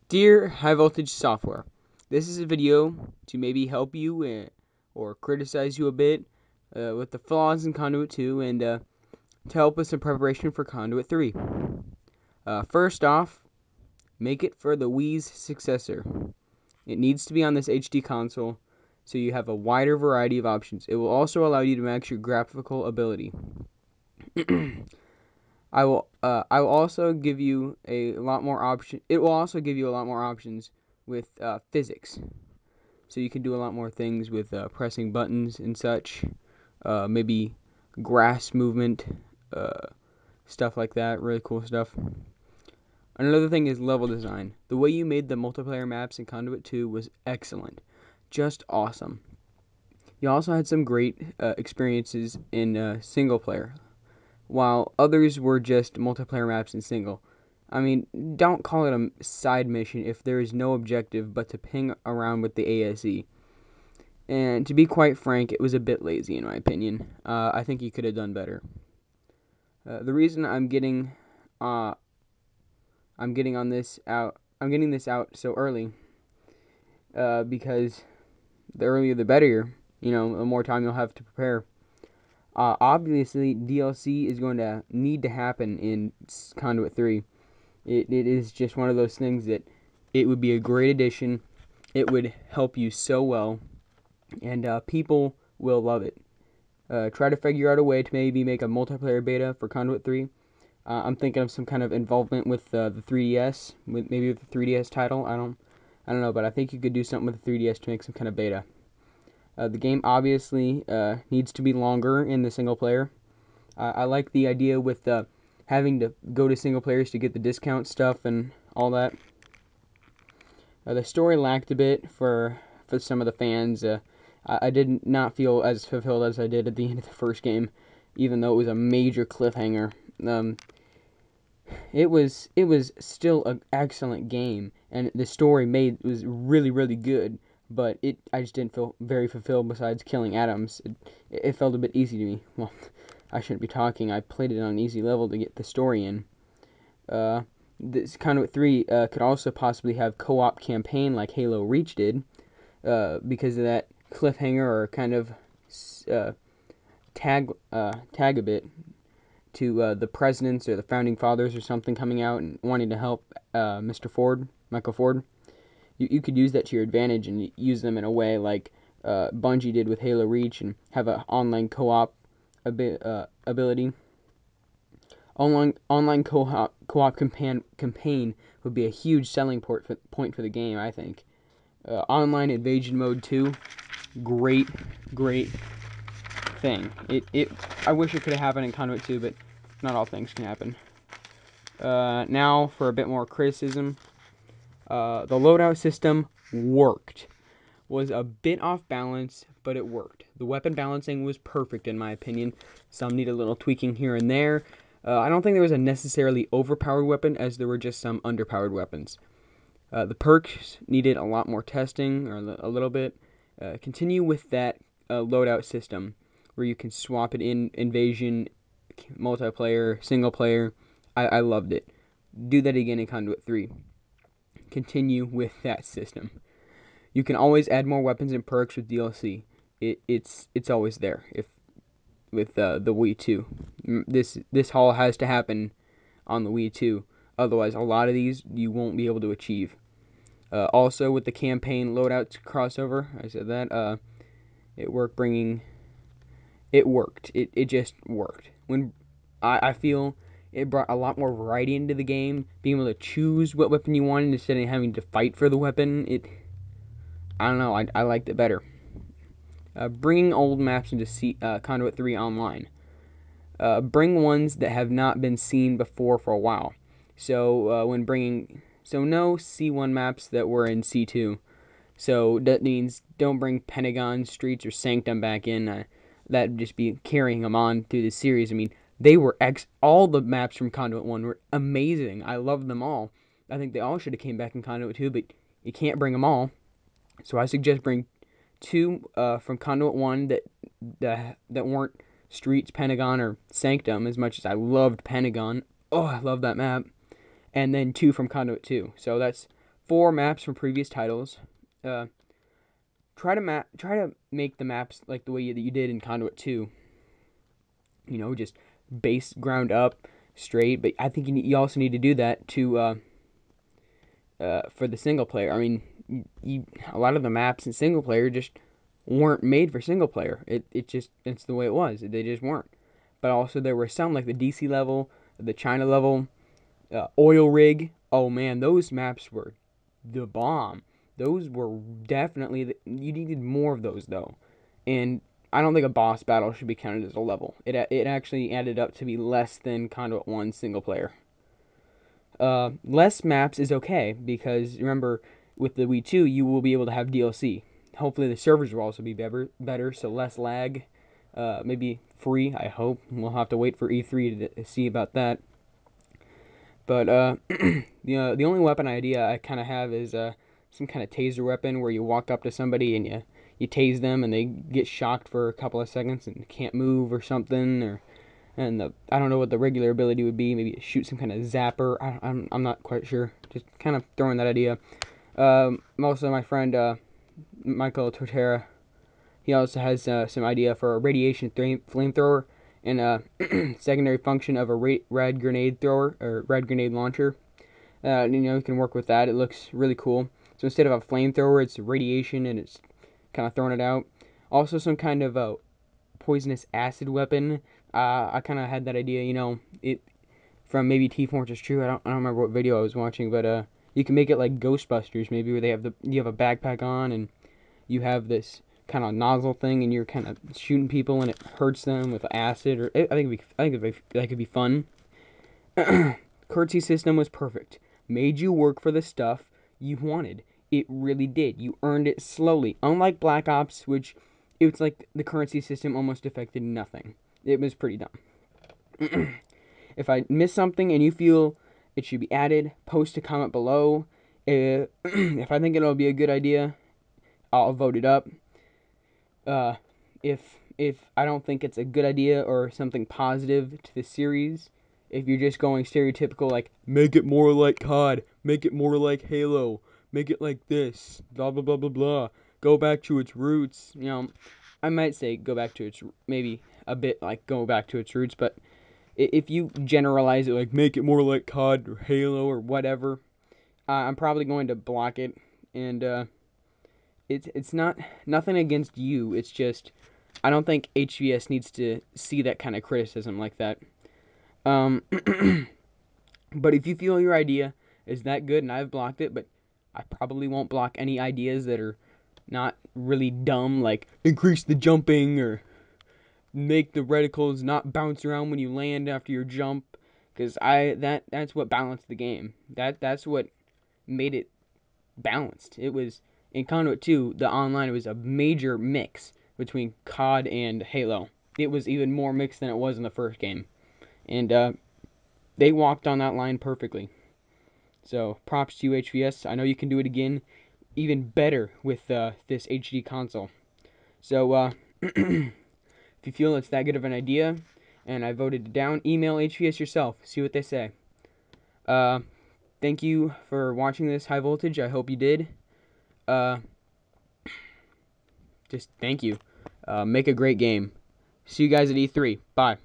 Dear High Voltage Software, this is a video to maybe help you or criticize you a bit with the flaws in Conduit 2 and to help with some preparation for Conduit 3. First off, make it for the Wii's successor. It needs to be on this HD console so you have a wider variety of options. It will also allow you to max your graphical ability. I will also give you a lot more option. It will also give you a lot more options with physics, so you can do a lot more things with pressing buttons and such. Maybe grass movement, stuff like that. Really cool stuff. Another thing is level design. The way you made the multiplayer maps in Conduit 2 was excellent, just awesome. You also had some great experiences in single player, while others were just multiplayer maps in single. I mean, don't call it a side mission if there is no objective but to ping around with the ASE. And to be quite frank, it was a bit lazy in my opinion. I think you could have done better. The reason I'm getting this out so early, because the earlier the better. You know, the more time you'll have to prepare. Obviously, DLC is going to need to happen in Conduit 3. It is just one of those things that it would be a great addition. It would help you so well, and people will love it. Try to figure out a way to maybe make a multiplayer beta for Conduit 3. I'm thinking of some kind of involvement with the 3DS, maybe with the 3DS title. I don't know, but I think you could do something with the 3DS to make some kind of beta. The game obviously needs to be longer in the single player. I like the idea with having to go to single players to get the discount stuff and all that. The story lacked a bit for some of the fans. I did not feel as fulfilled as I did at the end of the first game, even though it was a major cliffhanger. It was still an excellent game, and the story was really good. But I just didn't feel very fulfilled. Besides killing Adams, it felt a bit easy to me. Well, I shouldn't be talking. I played it on an easy level to get the story in. This Conduit 3 could also possibly have co-op campaign like Halo Reach did, because of that cliffhanger or kind of tag a bit to the presidents or the founding fathers or something coming out and wanting to help Michael Ford. You could use that to your advantage and use them in a way like Bungie did with Halo Reach and have an online co-op ability. Online co-op campaign would be a huge selling point for the game, I think. Online Invasion Mode 2, great thing. I wish it could have happened in Conduit 2, but not all things can happen. Now for a bit more criticism. The loadout system worked. Was a bit off balance, but it worked. The weapon balancing was perfect in my opinion. Some need a little tweaking here and there. I don't think there was a necessarily overpowered weapon, as there were just some underpowered weapons. The perks needed a lot more testing, or a little bit. Continue with that loadout system, where you can swap it in invasion, multiplayer, single player. I loved it. Do that again in Conduit 3. Continue with that system. You can always add more weapons and perks with DLC. It's always there. With the Wii 2, this haul has to happen on the Wii 2. Otherwise, a lot of these you won't be able to achieve. Also, with the campaign loadouts crossover, I said that it worked. It worked. It just worked. When I feel it brought a lot more variety into the game, being able to choose what weapon you wanted instead of having to fight for the weapon. I don't know, I liked it better. Bringing old maps into Conduit 3 online. Bring ones that have not been seen before for a while. So no C1 maps that were in C2. So that means don't bring Pentagon, Streets, or Sanctum back in. That'd just be carrying them on through the series. I mean, all the maps from Conduit 1 were amazing. I loved them all. I think they all should have came back in Conduit 2, but you can't bring them all. So I suggest bring 2 from Conduit 1 that weren't Streets, Pentagon, or Sanctum, as much as I loved Pentagon. Oh, I love that map. And then 2 from Conduit 2. So that's 4 maps from previous titles. Try to make the maps like the way that you did in Conduit 2. You know, just base ground up straight. But I think you also need to do that to for the single player. I mean, a lot of the maps in single player just weren't made for single player. It's the way it was. They just weren't. But also there were some like the DC level, the China level, oil rig. Oh man, those maps were the bomb. Those were definitely you needed more of those though, and I don't think a boss battle should be counted as a level. It actually added up to be less than Conduit 1 single player. Less maps is okay because remember with the Wii 2 you will be able to have DLC. Hopefully the servers will also be better, so less lag. Maybe free. I hope we'll have to wait for E3 to see about that. But the only weapon idea I kind of have is some kind of taser weapon where you walk up to somebody and you tase them and they get shocked for a couple of seconds and can't move or something, or I don't know what the regular ability would be. Maybe shoot some kind of zapper. I'm not quite sure. Just kind of throwing that idea. Also, my friend Michael Tortera, he also has some idea for a radiation flamethrower and a secondary function of a rad grenade thrower or rad grenade launcher. You can work with that. It looks really cool. So instead of a flamethrower, it's radiation and it's kind of throwing it out. Also, some kind of a poisonous acid weapon. I kind of had that idea, it from maybe T-Fortress True. I don't remember what video I was watching, but you can make it like Ghostbusters, maybe, where you have a backpack on and you have this kind of nozzle thing and you're kind of shooting people and it hurts them with acid. Or I think that could be fun. Currency system was perfect. Made you work for the stuff you wanted. It really did. You earned it slowly. Unlike Black Ops, which it was like the currency system almost affected nothing. It was pretty dumb. If I miss something and you feel it should be added, post a comment below. If I think it'll be a good idea, I'll vote it up. If I don't think it's a good idea or something positive to the series, if you're just going stereotypical, like, make it more like COD, make it more like Halo, make it like this, blah, blah, blah, blah, blah, go back to its roots, I might say go back to its, maybe a bit like go back to its roots, but if you generalize it, like, make it more like COD or Halo or whatever, I'm probably going to block it, and, it's not, nothing against you, it's just, I don't think HVS needs to see that kind of criticism like that. But if you feel your idea is that good and I've blocked it, but I probably won't block any ideas that are not really dumb, like increase the jumping or make the reticles not bounce around when you land after your jump, because that's what balanced the game. That's what made it balanced. It was in Conduit 2, the online, it was a major mix between COD and Halo. It was even more mixed than it was in the first game. And they walked on that line perfectly. So props to you, HVS. I know you can do it again, even better with this HD console. So if you feel it's that good of an idea, and I voted it down, email HVS yourself. See what they say. Thank you for watching this High Voltage. I hope you did. Just thank you. Make a great game. See you guys at E3. Bye.